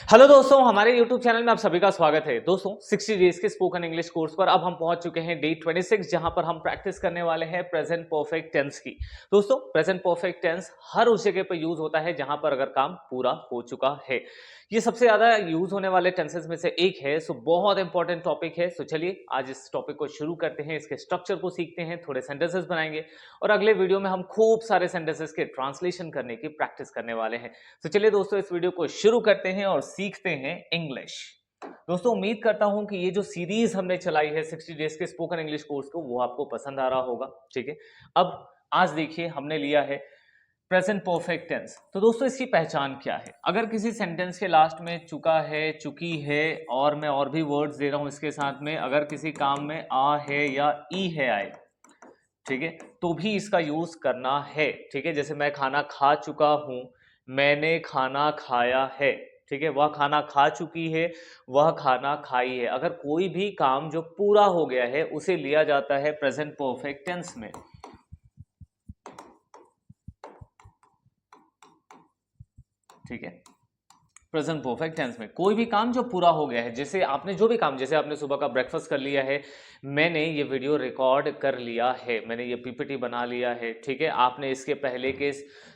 Hello दोस्तों, हमारे YouTube channel में आप सभी का स्वागत है। दोस्तों 60 डेज के स्पोकन इंग्लिश कोर्स पर अब हम पहुंच चुके हैं डे 26, जहां पर हम प्रैक्टिस करने वाले हैं प्रेजेंट परफेक्ट टेंस की। दोस्तों प्रेजेंट परफेक्ट टेंस हर उस जगह पर यूज होता है जहां पर अगर काम पूरा हो चुका है। ये सबसे ज्यादा यूज होने वाले टेंसेस में से एक है, सो बहुत इंपॉर्टेंट टॉपिक है। सो चलिए आज इस टॉपिक को शुरू करते हैं, इसके स्ट्रक्चर को सीखते हैं, थोड़े सेंटेंसेस बनाएंगे और अगले वीडियो में हम खूब सारे सेंटेंसेस के ट्रांसलेशन करने की प्रैक्टिस करने वाले हैं। तो चलिए दोस्तों इस वीडियो को शुरू करते हैं और सीखते हैं इंग्लिश। दोस्तों उम्मीद करता हूं कि ये जो सीरीज हमने चलाई है 60 डेज के स्पोकन इंग्लिश कोर्स को, वो आपको पसंद आ रहा होगा। ठीक है, अब आज देखिए हमने लिया है प्रेजेंट परफेक्ट टेंस। तो दोस्तों इसकी पहचान क्या है? अगर किसी सेंटेंस के लास्ट में चुका है, चुकी है और मैं और भी वर्ड्स दे रहा हूं इसके साथ में, अगर किसी काम में आ है या ई है आए, ठीक है, तो भी इसका यूज करना है। ठीक है, जैसे मैं खाना खा चुका हूं, मैंने खाना खाया है। ठीक है, वह खाना खा चुकी है, वह खाना खाई है। अगर कोई भी काम जो पूरा हो गया है उसे लिया जाता है प्रेजेंट परफेक्ट टेंस में। ठीक है, प्रेजेंट परफेक्ट टेंस में कोई भी काम जो पूरा हो गया है, जैसे आपने जो भी काम, जैसे आपने सुबह का ब्रेकफास्ट कर लिया है, मैंने ये वीडियो रिकॉर्ड कर लिया है, मैंने ये पीपीटी बना लिया है। ठीक है, आपने इसके पहले के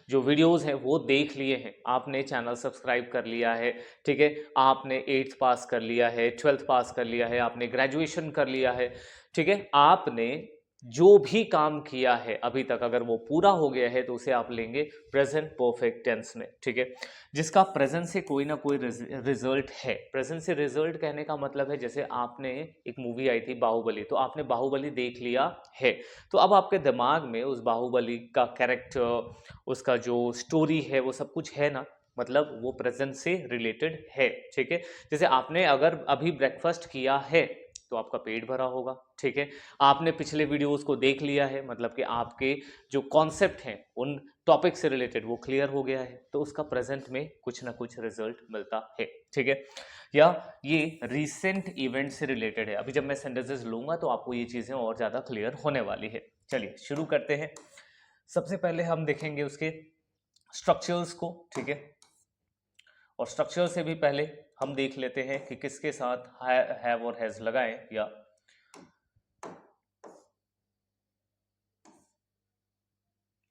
जो वीडियोस हैं वो देख लिए हैं, आपने चैनल सब्सक्राइब कर लिया है। ठीक है, आपने 8th पास कर लिया है, 12th पास कर लिया है, आपने ग्रेजुएशन कर लिया है। ठीक है, आपने जो भी काम किया है अभी तक, अगर वो पूरा हो गया है तो उसे आप लेंगे प्रेजेंट परफेक्ट टेंस में। ठीक है, जिसका प्रेजेंट से कोई ना कोई रिजल्ट है। प्रेजेंट से रिजल्ट कहने का मतलब है, जैसे आपने एक मूवी आई थी बाहुबली, तो आपने बाहुबली देख लिया है, तो अब आपके दिमाग में उस बाहुबली का कैरेक्टर, उसका जो स्टोरी है, वो सब कुछ है ना, मतलब वो प्रेजेंट से रिलेटेड है। ठीक है, जैसे आपने अगर अभी ब्रेकफास्ट किया है तो आपका पेट भरा होगा। ठीक है, आपने पिछले वीडियोस को देख लिया है, मतलब कि आपके जो कॉन्सेप्ट हैं उन टॉपिक से रिलेटेड वो क्लियर हो गया है, तो उसका प्रेजेंट में कुछ ना कुछ रिजल्ट मिलता है। ठीक है, या ये रिसेंट इवेंट से रिलेटेड है। अभी जब मैं सेंटेंसेस लूंगा तो आपको ये चीजें और ज्यादा क्लियर होने वाली है। चलिए शुरू करते हैं। सबसे पहले हम देखेंगे उसके स्ट्रक्चर्स को। ठीक है, और स्ट्रक्चर से भी पहले हम देख लेते हैं कि किसके साथ हैव और हैज लगाएं, या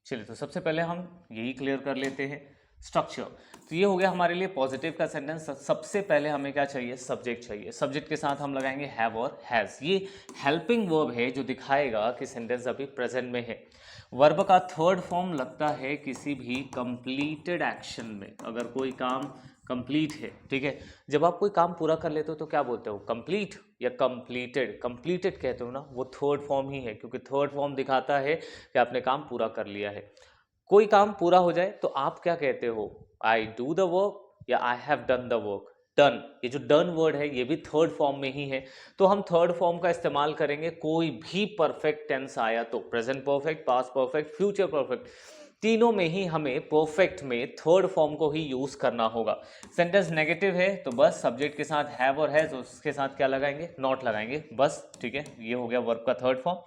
चलिए तो सबसे पहले हम यही क्लियर कर लेते हैं स्ट्रक्चर। तो ये हो गया हमारे लिए पॉजिटिव का सेंटेंस। सबसे पहले हमें क्या चाहिए? सब्जेक्ट चाहिए। सब्जेक्ट के साथ हम लगाएंगे हैव और हैज। ये हेल्पिंग वर्ब है जो दिखाएगा कि सेंटेंस अभी प्रेजेंट में है। वर्ब का थर्ड फॉर्म लगता है किसी भी कंप्लीटेड एक्शन में। अगर कोई काम कंप्लीट है, ठीक है, जब आप कोई काम पूरा कर लेते हो तो क्या बोलते हो? कंप्लीट या कंप्लीटेड? कंप्लीटेड कहते हो ना, वो थर्ड फॉर्म ही है, क्योंकि थर्ड फॉर्म दिखाता है कि आपने काम पूरा कर लिया है। कोई काम पूरा हो जाए तो आप क्या कहते हो? आई डू द वर्क या I have done the work. Done, ये जो डन वर्ड है ये भी थर्ड फॉर्म में ही है, तो हम थर्ड फॉर्म का इस्तेमाल करेंगे कोई भी परफेक्ट टेंस आया तो। Present perfect, past perfect, future perfect, तीनों में ही हमें परफेक्ट में थर्ड फॉर्म को ही यूज करना होगा। सेंटेंस नेगेटिव है तो बस सब्जेक्ट के साथ हैव और हैज, उसके साथ क्या लगाएंगे? नॉट लगाएंगे बस। ठीक है, ये हो गया वर्ब का थर्ड फॉर्म।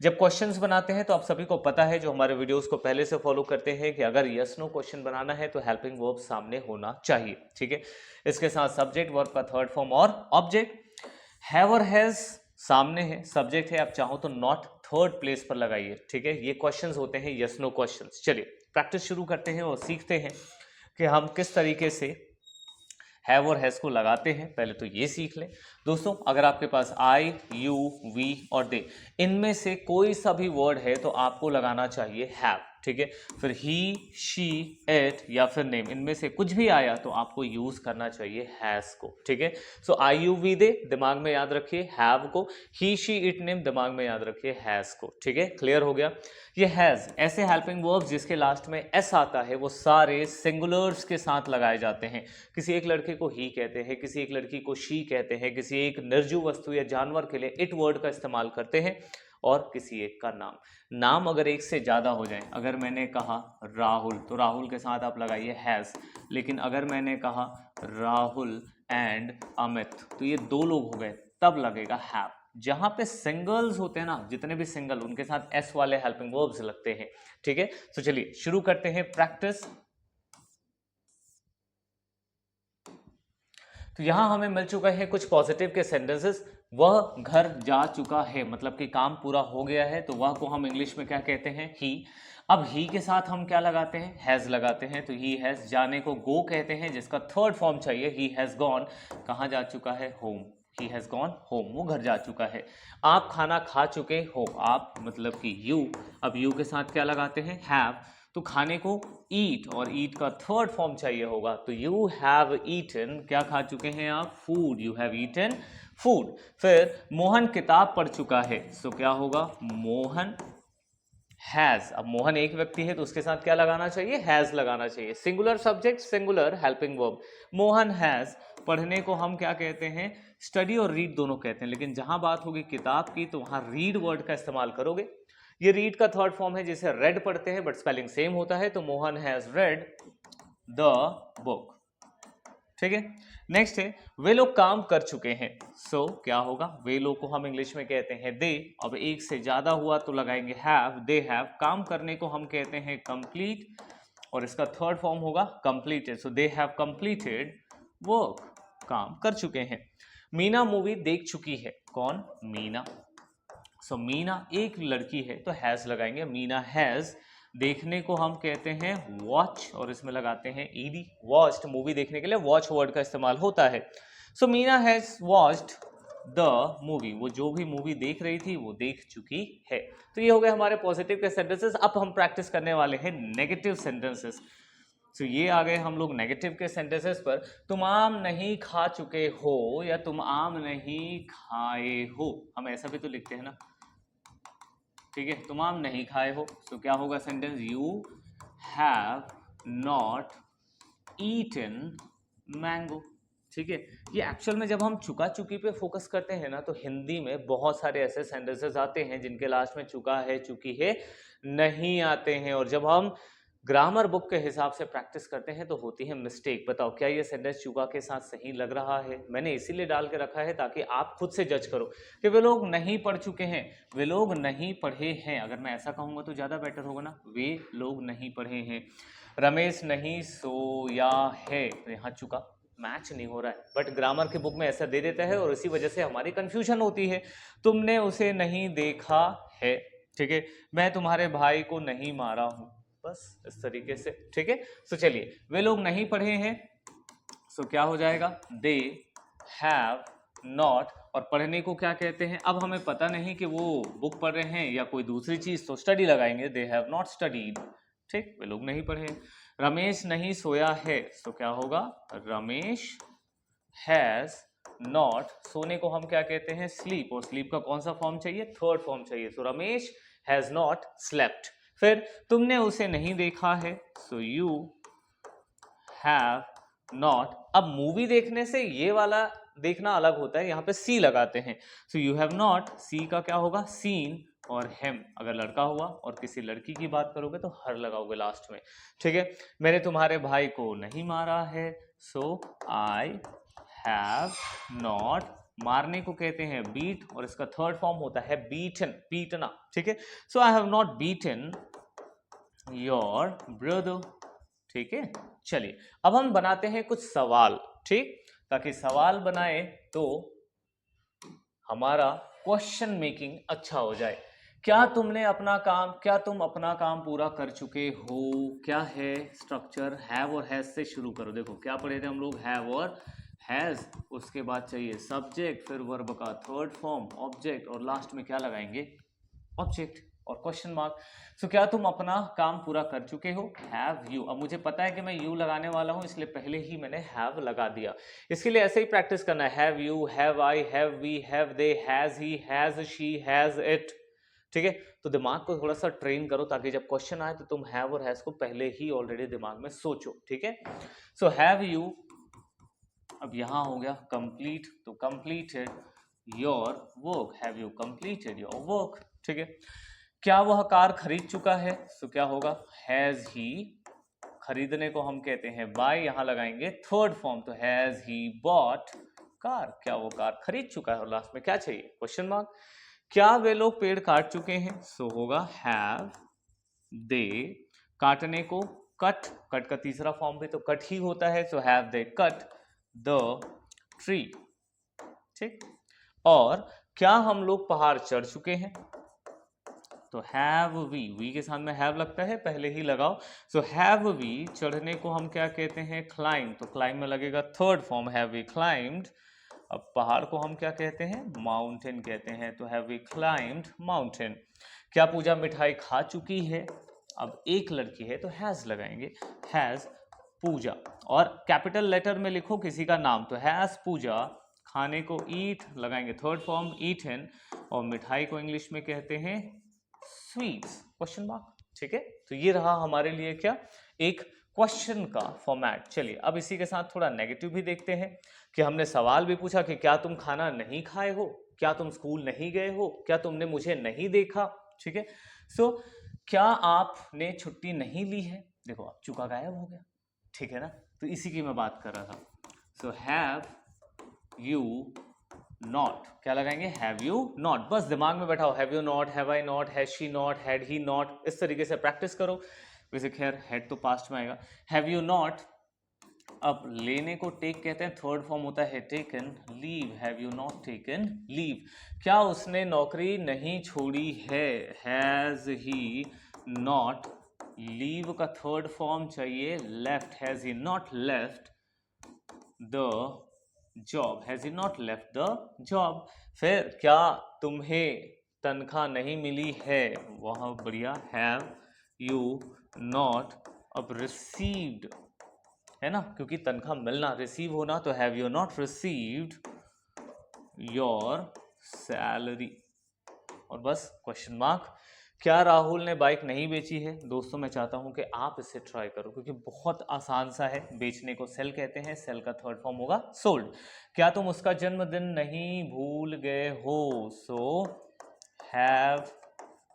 जब क्वेश्चंस बनाते हैं तो आप सभी को पता है, जो हमारे वीडियोस को पहले से फॉलो करते हैं, कि अगर यस नो क्वेश्चन बनाना है तो हेल्पिंग वर्ब सामने होना चाहिए। ठीक है, इसके साथ सब्जेक्ट, वर्ब का थर्ड फॉर्म और ऑब्जेक्ट। हैव और हैज सामने है, सब्जेक्ट है, आप चाहो तो नॉट थर्ड प्लेस पर लगाइए। ठीक है, ये क्वेश्चंस होते हैं यस नो क्वेश्चंस। चलिए प्रैक्टिस शुरू करते हैं और सीखते हैं कि हम किस तरीके से हैव और हैज को लगाते हैं। पहले तो ये सीख लें दोस्तों, अगर आपके पास आई, यू, वी और दे, इनमें से कोई सा भी वर्ड है तो आपको लगाना चाहिए हैव। ठीक है, फिर ही, शी, इट या फिर नेम, इनमें से कुछ भी आया तो आपको यूज करना चाहिए हैज को। ठीक है, सो आई, यू, वी, दे दिमाग में याद रखिए हैव को, ही, शी, इट, नेम दिमाग में याद रखिए हैज को। ठीक है, क्लियर हो गया। ये हैज ऐसे हेल्पिंग वर्ब्स जिसके लास्ट में एस आता है, वो सारे सिंगुलर्स के साथ लगाए जाते हैं। किसी एक लड़के को ही कहते हैं, किसी एक लड़की को शी कहते हैं, किसी एक निर्जीव वस्तु या जानवर के लिए इट वर्ड का इस्तेमाल करते हैं, और किसी एक का नाम अगर एक से ज्यादा हो जाए, अगर मैंने कहा राहुल तो राहुल के साथ आप लगाइए हैज, लेकिन अगर मैंने कहा राहुल एंड अमित तो ये दो लोग हो गए, तब लगेगा हैव। जहां पे सिंगल्स होते हैं ना, जितने भी सिंगल, उनके साथ एस वाले हेल्पिंग वर्ब्स लगते हैं। ठीक है, तो चलिए शुरू करते हैं प्रैक्टिस। तो यहाँ हमें मिल चुका है कुछ पॉजिटिव के सेंटेंसेस। वह घर जा चुका है मतलब कि काम पूरा हो गया है, तो वह को हम इंग्लिश में क्या कहते हैं, ही। अब ही के साथ हम क्या लगाते हैं, हैज लगाते हैं, तो ही हैज। जाने को गो कहते हैं, जिसका थर्ड फॉर्म चाहिए, ही हैज गॉन। कहाँ जा चुका है, home. He has gone home, वो घर जा चुका है। आप खाना खा चुके हो, आप मतलब कि यू। अब यू के साथ क्या लगाते हैं, हैव। तो खाने को ईट, और ईट का थर्ड फॉर्म चाहिए होगा, तो यू हैव ईटन, क्या खा चुके हैं आप, food. You have eaten food. फिर मोहन किताब पढ़ चुका है, सो क्या होगा, मोहन हैज। अब मोहन एक व्यक्ति है तो उसके साथ क्या लगाना चाहिए, हैज लगाना चाहिए। Singular subject, singular helping verb. Mohan has. पढ़ने को हम क्या कहते हैं, स्टडी और रीड दोनों कहते हैं, लेकिन जहां बात होगी किताब की तो वहां रीड वर्ड का इस्तेमाल करोगे। ये रीड का थर्ड फॉर्म है, जिसे रेड पढ़ते हैं बट स्पेलिंग सेम होता है, तो Mohan has read the book. ठीक है। नेक्स्ट है, वे लोग काम कर चुके हैं, सो क्या होगा, वे लोग को हम इंग्लिश में कहते हैं दे। अब एक से ज्यादा हुआ तो लगाएंगे हैव, दे हैव। काम करने को हम कहते हैं कंप्लीट, और इसका थर्ड फॉर्म होगा completed, so they have completed work, काम कर चुके हैं। मीना मूवी देख चुकी है, कौन, मीना। सो मीना एक लड़की है तो हैज लगाएंगे, मीना हैज। देखने को हम कहते हैं वॉच, और इसमें लगाते हैं ईडी, वॉच्ड। मूवी देखने के लिए वॉच वर्ड का इस्तेमाल होता है। So Meena has watched the movie, वो जो भी मूवी देख रही थी वो देख चुकी है। तो ये हो गए हमारे पॉजिटिव के सेंटेंसेस। अब हम प्रैक्टिस करने वाले हैं नेगेटिव सेंटेंसेस। तो ये आ गए हम लोग नेगेटिव के सेंटेंसेस पर। तुम आम नहीं खा चुके हो, या तुम आम नहीं खाए हो, हम ऐसा भी तो लिखते हैं ना, ठीक है। तुम आम नहीं खाए हो, तो क्या होगा sentence, you have not eaten mango. ठीक है। ये एक्चुअल में जब हम चुका चुकी पे फोकस करते हैं ना, तो हिंदी में बहुत सारे ऐसे सेंटेंसेस आते हैं जिनके लास्ट में चुका है, चुकी है नहीं आते हैं, और जब हम ग्रामर बुक के हिसाब से प्रैक्टिस करते हैं तो होती है मिस्टेक। बताओ क्या ये सेंटेंस चुका के साथ सही लग रहा है? मैंने इसीलिए डाल के रखा है ताकि आप खुद से जज करो कि वे लोग नहीं पढ़ चुके हैं, वे लोग नहीं पढ़े हैं। अगर मैं ऐसा कहूंगा तो ज्यादा बेटर होगा ना, वे लोग नहीं पढ़े हैं। रमेश नहीं सोया है, तो यहाँ चुका मैच नहीं हो रहा है, बट ग्रामर की बुक में ऐसा दे देता है और इसी वजह से हमारी कंफ्यूजन होती है। तुमने उसे नहीं देखा है, ठीक है। मैं तुम्हारे भाई को नहीं मारा हूं, बस इस तरीके से, ठीक है। तो चलिए, वे लोग नहीं पढ़े हैं, सो क्या हो जाएगा, दे हैव नॉट। और पढ़ने को क्या कहते हैं, अब हमें पता नहीं कि वो बुक पढ़ रहे हैं या कोई दूसरी चीज, तो स्टडी लगाएंगे, दे हैव नॉट स्टडीड। ठीक, वे लोग नहीं पढ़े। रमेश नहीं सोया है, तो क्या होगा, रमेश हैज नॉट। सोने को हम क्या कहते हैं, स्लीप, और स्लीप का कौन सा फॉर्म चाहिए, थर्ड फॉर्म चाहिए, सो रमेश हैज नॉट स्लेप्ट। फिर तुमने उसे नहीं देखा है, सो यू हैव नॉट। अब मूवी देखने से ये वाला देखना अलग होता है, यहाँ पे सी लगाते हैं, सो यू हैव नॉट, सी का क्या होगा, सीन, और हेम अगर लड़का हुआ और किसी लड़की की बात करोगे तो हर लगाओगे लास्ट में, ठीक है। मैंने तुम्हारे भाई को नहीं मारा है, सो आई हैव नॉट। मारने को कहते हैं बीट, और इसका थर्ड फॉर्म होता है बीटन, पीटना, ठीक है। So I have not beaten your brother, ठीक है। चलिए, अब हम बनाते हैं कुछ सवाल, ठीक, ताकि सवाल बनाए तो हमारा क्वेश्चन मेकिंग अच्छा हो जाए। क्या तुम अपना काम पूरा कर चुके हो? क्या है स्ट्रक्चर, हैव और हैज से शुरू करो। देखो क्या पढ़े थे हम लोग, हैव और हैज, उसके बाद चाहिए सब्जेक्ट, फिर वर्ब का थर्ड फॉर्म, ऑब्जेक्ट, और लास्ट में क्या लगाएंगे, ऑब्जेक्ट और क्वेश्चन मार्क। सो क्या तुम अपना काम पूरा कर चुके हो, हैव यू। अब मुझे पता है कि मैं यू लगाने वाला हूं, इसलिए पहले ही मैंने हैव लगा दिया। इसके लिए ऐसे ही प्रैक्टिस करना है, have you, have I, have we, have they, has he, has she, has it, ठीक है। तो दिमाग को थोड़ा सा ट्रेन करो ताकि जब क्वेश्चन आए तो तुम हैव और हैज को पहले ही ऑलरेडी दिमाग में सोचो, ठीक है। सो हैव यू, अब यहां हो गया कंप्लीट, तो completed your work, have you completed your work, ठीक है। क्या वह कार खरीद चुका है, तो क्या होगा, हैज ही। खरीदने को हम कहते हैं बाय, यहां लगाएंगे थर्ड फॉर्म, तो हैज ही बॉट कार, क्या वो कार खरीद चुका है, और लास्ट में क्या चाहिए, क्वेश्चन मार्क। क्या वे लोग पेड़ काट चुके हैं, सो होगा हैव दे। काटने को कट, कट का तीसरा फॉर्म भी तो कट ही होता है, so have they cut the tree, ठीक। और क्या हम लोग पहाड़ चढ़ चुके हैं? तो हैव वी के साथ में हैव लगता है, पहले ही लगाओ। सो हैव वी, चढ़ने को हम क्या कहते हैं? क्लाइम। तो क्लाइम में लगेगा third form, have we climbed. अब पहाड़ को हम क्या कहते हैं? माउंटेन कहते हैं। तो हैव वी क्लाइम्ड माउंटेन। क्या पूजा मिठाई खा चुकी है? अब एक लड़की है तो हैज लगाएंगे, हैज पूजा। और कैपिटल लेटर में लिखो किसी का नाम, तो हैज पूजा। खाने को ईट लगाएंगे, थर्ड फॉर्म ईटन। और मिठाई को इंग्लिश में कहते हैं स्वीट्स, क्वेश्चन मार्क, ठीक है। तो ये रहा हमारे लिए क्या, एक क्वेश्चन का फॉर्मेट। चलिए अब इसी के साथ थोड़ा नेगेटिव भी देखते हैं कि हमने सवाल भी पूछा कि क्या तुम खाना नहीं खाए हो, क्या तुम स्कूल नहीं गए हो, क्या तुमने मुझे नहीं देखा, ठीक है। सो क्या आपने छुट्टी नहीं ली है? देखो अब चुका गायब हो गया, ठीक है ना। तो इसी की मैं बात कर रहा था। सो हैव यू नॉट, क्या लगाएंगे? Have you not. बस दिमाग में बैठाओ, have you not, have I not, has she not, had he not, इस तरीके से प्रैक्टिस करो। वैसे खैर हैड तो पास्ट में आएगा। Have you not. अब लेने को टेक कहते हैं, थर्ड फॉर्म होता है taken. Leave, have you not taken leave. क्या उसने नौकरी नहीं छोड़ी है? Has he not. लीव का थर्ड फॉर्म चाहिए left, has he not left the job, has he not left the job. फिर क्या तुम्हें तनख्वाह नहीं मिली है? वह बढ़िया, हैव यू नॉट। अब रिसीव्ड है ना, क्योंकि तनख्वाह मिलना, रिसीव होना, तो have you not received your salary. और बस क्वेश्चन मार्क। क्या राहुल ने बाइक नहीं बेची है? दोस्तों मैं चाहता हूं कि आप इसे ट्राई करो क्योंकि बहुत आसान सा है। बेचने को सेल कहते हैं, सेल का थर्ड फॉर्म होगा सोल्ड। क्या तुम उसका जन्मदिन नहीं भूल गए हो? सो हैव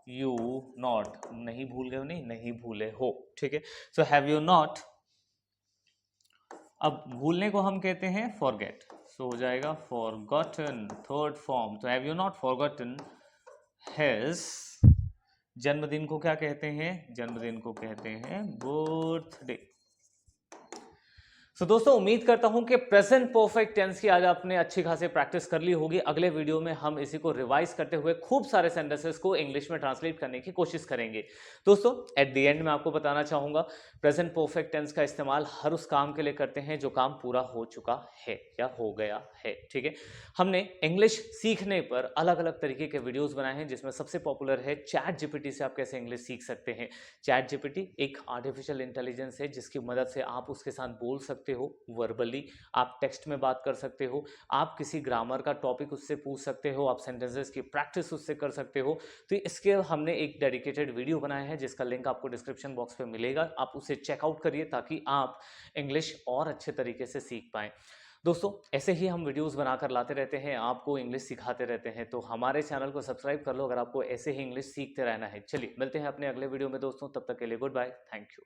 यू नॉट, नहीं भूल गए हो, नहीं भूले हो, ठीक है। So have you not. अब भूलने को हम कहते हैं फॉरगेट, सो हो जाएगा फॉरगॉटन, थर्ड फॉर्म। तो have you not forgotten his. जन्मदिन को क्या कहते हैं? जन्मदिन को कहते हैं बर्थडे। तो दोस्तों उम्मीद करता हूं कि प्रेजेंट परफेक्ट टेंस की आज आपने अच्छी खासी प्रैक्टिस कर ली होगी। अगले वीडियो में हम इसी को रिवाइज करते हुए खूब सारे सेंटेंसेस को इंग्लिश में ट्रांसलेट करने की कोशिश करेंगे। दोस्तों एट द एंड में आपको बताना चाहूंगा, प्रेजेंट परफेक्ट टेंस का इस्तेमाल हर उस काम के लिए करते हैं जो काम पूरा हो चुका है या हो गया है, ठीक है। हमने इंग्लिश सीखने पर अलग अलग तरीके के वीडियोज बनाए हैं, जिसमें सबसे पॉपुलर है चैट जीपीटी से आप कैसे इंग्लिश सीख सकते हैं। चैट जीपीटी एक आर्टिफिशियल इंटेलिजेंस है जिसकी मदद से आप उसके साथ बोल सकते हो वर्बली, आप टेक्स्ट में बात कर सकते हो, आप किसी ग्रामर का टॉपिक उससे पूछ सकते हो, आप सेंटेंसेस की प्रैक्टिस उससे कर सकते हो। तो इसके हमने एक डेडिकेटेड वीडियो बनाया है जिसका लिंक आपको डिस्क्रिप्शन बॉक्स पे मिलेगा, आप उसे चेकआउट करिए ताकि आप इंग्लिश और अच्छे तरीके से सीख पाएं। दोस्तों ऐसे ही हम वीडियोस बनाकर लाते रहते हैं, आपको इंग्लिश सिखाते रहते हैं, तो हमारे चैनल को सब्सक्राइब कर लो अगर आपको ऐसे ही इंग्लिश सीखते रहना है। चलिए मिलते हैं अपने अगले वीडियो में दोस्तों, तब तक के लिए गुड बाय, थैंक यू।